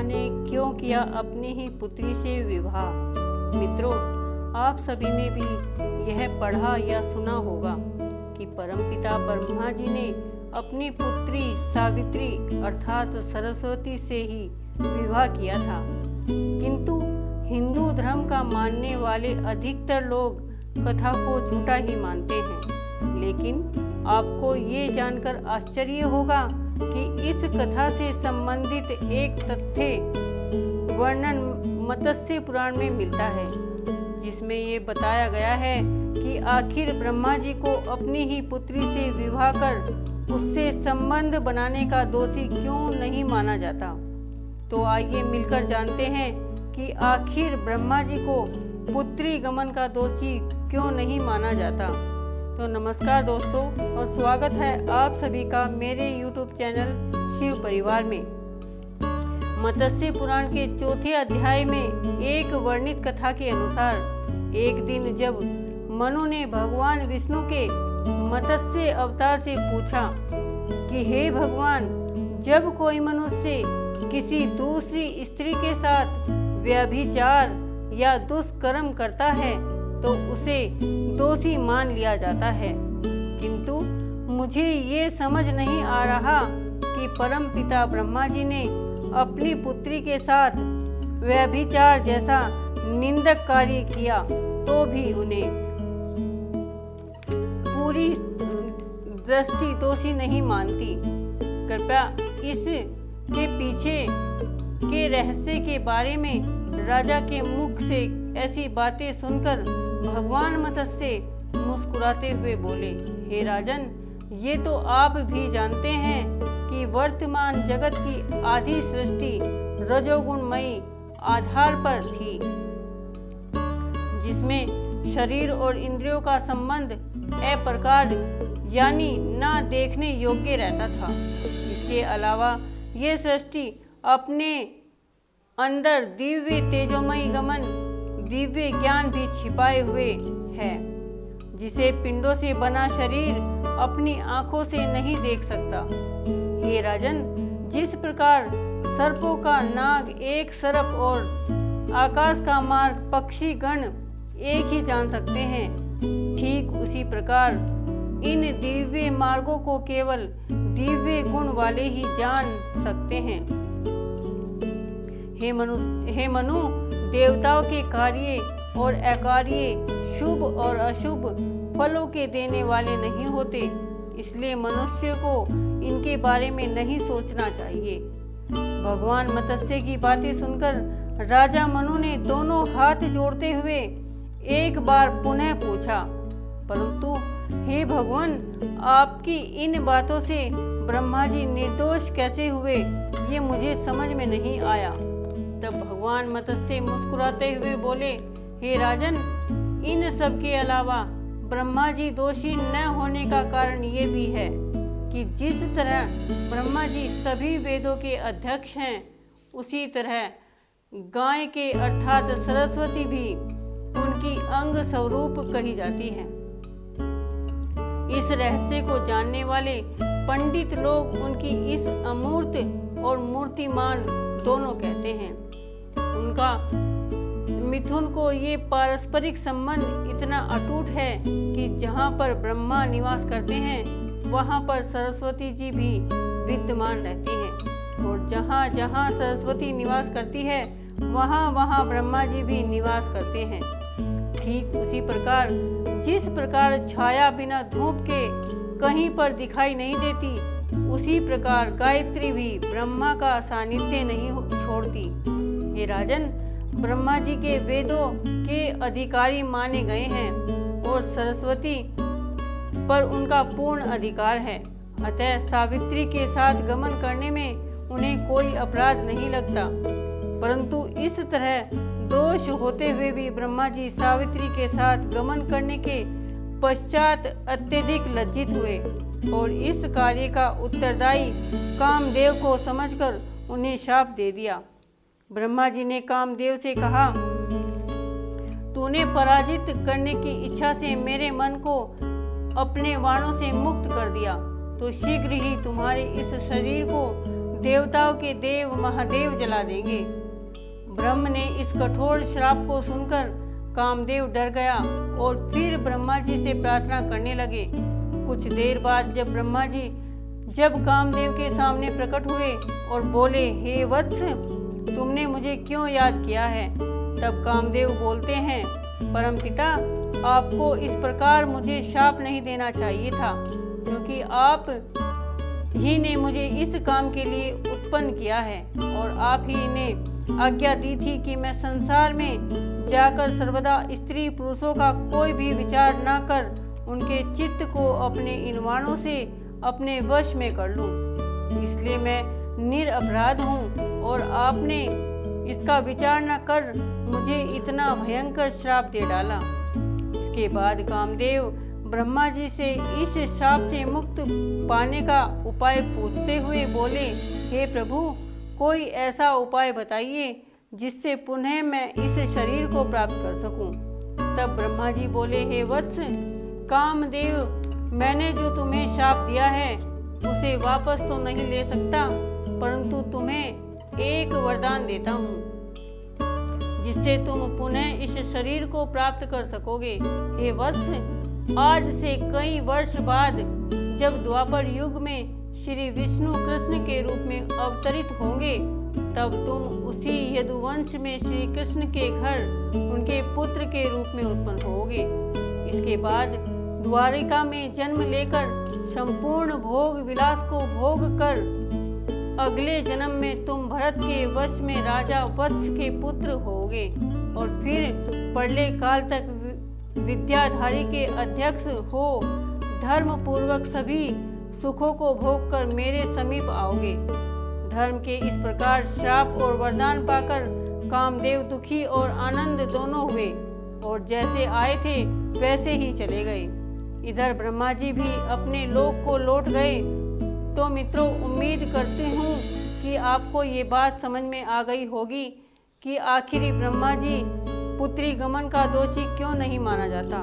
ने क्यों किया अपनी ही पुत्री से विवाह। मित्रों, आप सभी ने भी यह पढ़ा या सुना होगा कि परमपिता ब्रह्मा जी ने अपनी पुत्री सावित्री अर्थात सरस्वती से ही विवाह किया था। किंतु हिंदू धर्म का मानने वाले अधिकतर लोग कथा को झूठा ही मानते हैं। लेकिन आपको ये जानकर आश्चर्य होगा कि इस कथा से संबंधित एक तथ्य वर्णन मत्स्य पुराण में मिलता है, जिसमें ये बताया गया है कि आखिर ब्रह्मा जी को अपनी ही पुत्री से विवाह कर उससे संबंध बनाने का दोषी क्यों नहीं माना जाता। तो आइए मिलकर जानते हैं कि आखिर ब्रह्मा जी को पुत्री गमन का दोषी क्यों नहीं माना जाता। तो नमस्कार दोस्तों, और स्वागत है आप सभी का मेरे YouTube चैनल शिव परिवार में। मत्स्य पुराण के चौथे अध्याय में एक वर्णित कथा के अनुसार एक दिन जब मनु ने भगवान विष्णु के मत्स्य अवतार से पूछा कि हे भगवान, जब कोई मनुष्य किसी दूसरी स्त्री के साथ व्यभिचार या दुष्कर्म करता है तो उसे दोषी मान लिया जाता है, किंतु मुझे ये समझ नहीं आ रहा कि परम पिता ब्रह्मा जी ने अपनी पुत्री के साथ व्यभिचार जैसा निंदक कार्य किया तो भी उन्हें पूरी दृष्टि दोषी नहीं मानती। कृपया इस के पीछे के रहस्य के बारे में राजा के मुख से ऐसी बातें सुनकर भगवान मत्स्य मुस्कुराते हुए बोले, हे राजन, ये तो आप भी जानते हैं कि वर्तमान जगत की आधी सृष्टि रजोगुणमयी आधार पर थी, जिसमें शरीर और इंद्रियों का संबंध अप्रकार यानी ना देखने योग्य रहता था। इसके अलावा ये सृष्टि अपने अंदर दिव्य तेजोमयी गमन, दिव्य ज्ञान भी छिपाए हुए है, जिसे पिंडों से बना शरीर अपनी आंखों से नहीं देख सकता। हे राजन, जिस प्रकार सर्पों का नाग एक सर्प और आकाश का मार्ग पक्षी गण एक ही जान सकते हैं, ठीक उसी प्रकार इन दिव्य मार्गों को केवल दिव्य गुण वाले ही जान सकते हैं। हे मनु, देवताओं के कार्य और अकार्य, शुभ और अशुभ फलों के देने वाले नहीं होते, इसलिए मनुष्य को इनके बारे में नहीं सोचना चाहिए। भगवान मत्स्य की बातें सुनकर राजा मनु ने दोनों हाथ जोड़ते हुए एक बार पुनः पूछा, परंतु हे भगवान, आपकी इन बातों से ब्रह्मा जी निर्दोष कैसे हुए, ये मुझे समझ में नहीं आया। तब भगवान मत्स्य मुस्कुराते हुए बोले, हे राजन, इन सब के अलावा ब्रह्मा जी दोषी न होने का कारण ये भी है कि जिस तरह ब्रह्मा जी सभी वेदों के अध्यक्ष हैं, उसी तरह गाय के अर्थात सरस्वती भी उनकी अंग स्वरूप कही जाती है। इस रहस्य को जानने वाले पंडित लोग उनकी इस अमूर्त और मूर्तिमान दोनों कहते हैं। उनका मिथुन को ये पारस्परिक संबंध इतना अटूट है कि जहाँ पर ब्रह्मा निवास करते हैं वहाँ पर सरस्वती जी भी विद्यमान रहती हैं, और जहाँ जहाँ सरस्वती निवास करती है वहाँ वहाँ ब्रह्मा जी भी निवास करते हैं। ठीक उसी प्रकार जिस प्रकार छाया बिना धूप के कहीं पर दिखाई नहीं देती, उसी प्रकार गायत्री भी ब्रह्मा का सानिध्य नहीं छोड़ती। हे राजन, ब्रह्मा जी के वेदों के अधिकारी माने गए हैं और सरस्वती पर उनका पूर्ण अधिकार है, अतः सावित्री के साथ गमन करने में उन्हें कोई अपराध नहीं लगता। परंतु इस तरह दोष होते हुए भी ब्रह्मा जी सावित्री के साथ गमन करने के पश्चात अत्यधिक लज्जित हुए और इस कार्य का उत्तरदायी कामदेव को समझकर उन्हें शाप दे दिया। ब्रह्मा जी ने कामदेव से कहा, तूने पराजित करने की इच्छा से मेरे मन को अपने वाणों से मुक्त कर दिया, तो शीघ्र ही तुम्हारे इस शरीर को देवताओं के देव महादेव जला देंगे। ब्रह्म ने इस कठोर श्राप को सुनकर कामदेव डर गया और फिर ब्रह्मा जी से प्रार्थना करने लगे। कुछ देर बाद जब कामदेव के सामने प्रकट हुए और बोले, हे वत्स, तुमने मुझे क्यों याद किया है? तब कामदेव बोलते हैं, परमपिता, आपको इस प्रकार मुझे शाप नहीं देना चाहिए था, क्योंकि आप ही ने मुझे इस काम के लिए उत्पन्न किया है और आप ही ने आज्ञा दी थी कि मैं संसार में जाकर सर्वदा स्त्री पुरुषों का कोई भी विचार न कर उनके चित्त को अपने इनवानों से अपने वश में कर लूं। इसलिए मैं निरपराध हूँ और आपने इसका विचार न कर मुझे इतना भयंकर श्राप दे डाला। इसके बाद कामदेव ब्रह्मा जी से इस श्राप से मुक्त पाने का उपाय पूछते हुए बोले, हे प्रभु, कोई ऐसा उपाय बताइए जिससे पुनः मैं इस शरीर को प्राप्त कर सकूं। तब ब्रह्मा जी बोले, हे वत्स, कामदेव, मैंने जो तुम्हें शाप दिया है उसे वापस तो नहीं ले सकता, परंतु तुम्हें एक वरदान देता हूँ जिससे तुम पुनः इस शरीर को प्राप्त कर सकोगे। हे वत्स, आज से कई वर्ष बाद जब द्वापर युग में श्री विष्णु कृष्ण के रूप में अवतरित होंगे, तब तुम उसी यदुवंश में श्री कृष्ण के घर उनके पुत्र के रूप में उत्पन्न होगे। इसके बाद द्वारिका में जन्म लेकर संपूर्ण भोग विलास को भोग कर अगले जन्म में तुम भरत के वश में राजा वत्स के पुत्र होगे और फिर प्रलय काल तक विद्याधारी के अध्यक्ष हो धर्म पूर्वक सभी सुखों को भोग कर मेरे समीप आओगे। धर्म के इस प्रकार श्राप और वरदान पाकर कामदेव दुखी और आनंद दोनों हुए और जैसे आए थे वैसे ही चले गए। इधर ब्रह्मा जी भी अपने लोक को लौट गए। तो मित्रों, उम्मीद करती हूँ कि आपको ये बात समझ में आ गई होगी कि आखिरी ब्रह्मा जी पुत्री गमन का दोषी क्यों नहीं माना जाता।